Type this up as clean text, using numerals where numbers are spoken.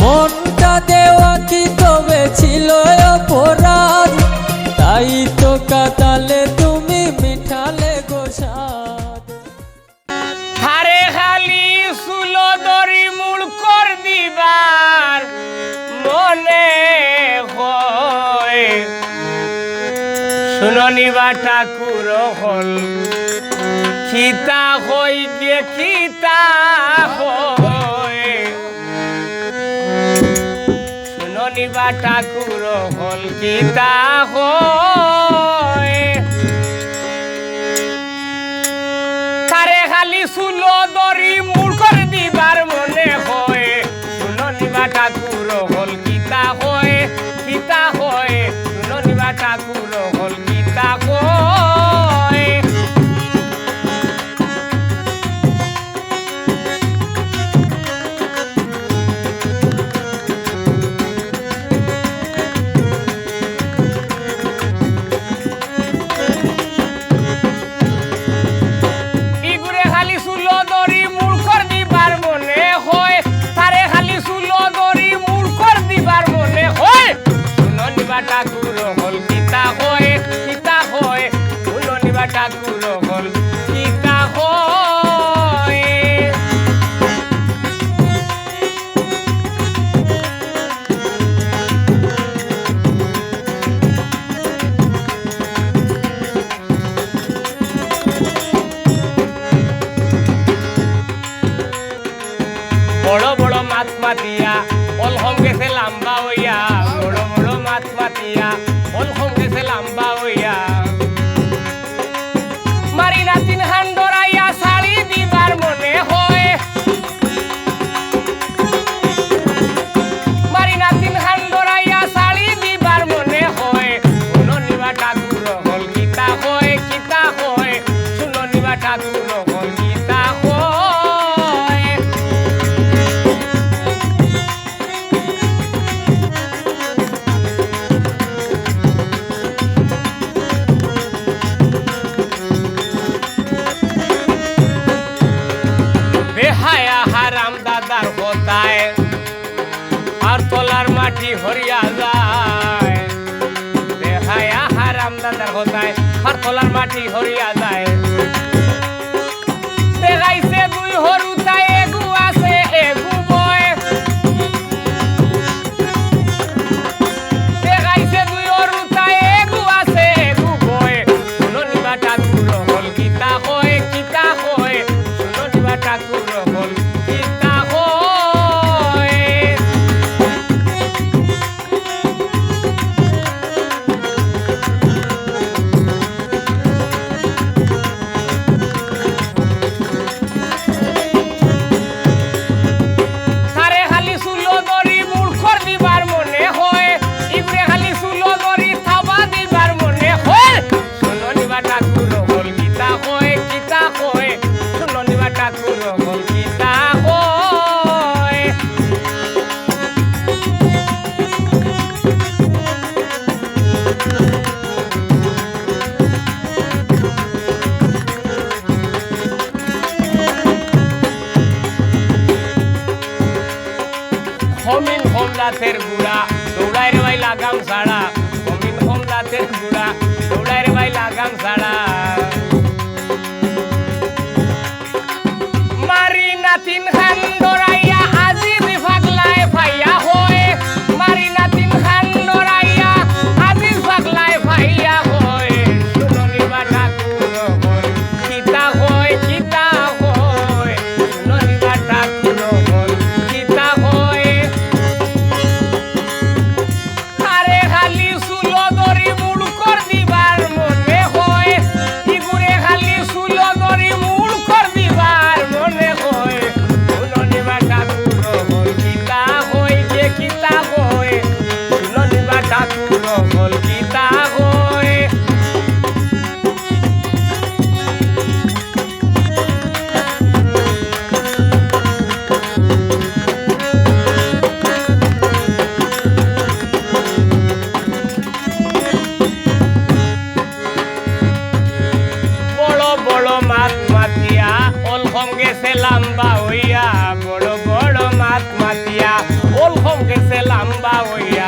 মনটা দেওয়া কি তবে ছিল অপরাধ, তাই তো কাতালে তুমি মিঠালে গোসাদ। হারে খালি সুলো দরি মূল কর দিবার মনে হয়, শুননি বা ঠাকুর হল খিতা হই গে খিতা হয়, শুননি বা ঠাকুর হল খিতা হয়। তারে খালি সুলো দরি মূল করে দিবার মনে হয়, শুননি বা ঠাকুর হল গীতা হয়, গীতা হয়, শুননি বা ঠাকুর হল গীতা হয়। ঠাকুর হল গীতা হয়, গীতা হয়, শুননি বা ঠাকুর হল গীতা হয়। বড় বড় মাছ মাতিয়া অলহম গেছে লাম্বা হইয়া, বড় বড় মাছ মাতিয়া অলহম গেছে লাম্বা হইয়া, মারি নাতিন হান ডরাইয়া শাড়ি দিবার মনে হয়, মারি নাতিন হান ডরাইয়া শাড়ি দিবার মনে হয়, শুননি বা ঠাকুর হল গীতা হয়, গীতা হয়, শুননি বা ঠাকুর হল গীতা হয়। বেহায়া হারাম দাদার হতায় আর তলার মাটি হরিয়া যায়, বেহায়া হারাম দাদার হতায় আর তলার মাটি হরিয়া যায়, দেখাইছে দুই হরুতায় এগু আছে এগু বয়, দেখাইছে দুই হরুতায় এগু আছে এগু বয়, শুননি বা ঠাকুর হল গীতা হয়, গীতা হয়, শুননি বা ঠাকুর হল গীতা হয়। তারে খালি সুলো দরি মূল কর দিবার মনে হয়, ইবরে খালি সুলো দরি থাবা দিবার মনে হয়, শুননি বা ঠাকুর হল গীতা হয়, গীতা হয়, শুননি বা ঠাকুর হল গীতা হয়। হমিন হোম জাতের গুড়া দৌড়াই রে ভাই লাগাম ছাড়া, হমিন হোম জাতের গুড়া দৌড়াই রে ভাই লাগাম ছাড়া, মারি নাতিন খান ডরাইয়া আজি ফাগলায় ভাইয়া হয়, মারি নাতিন খান ডরাইয়া আজি ফাগলায় ভাইয়া হয়, শুননি বা ঠাকুর হল গীতা হয়, গীতা হয়, শুননি বা ঠাকুর হল গীতা হয়। আরে খালি সুলো দরি মূল কর দিবার মনে হয়, ইগুরে কনফার্ম গেছে লাম্বা হইয়া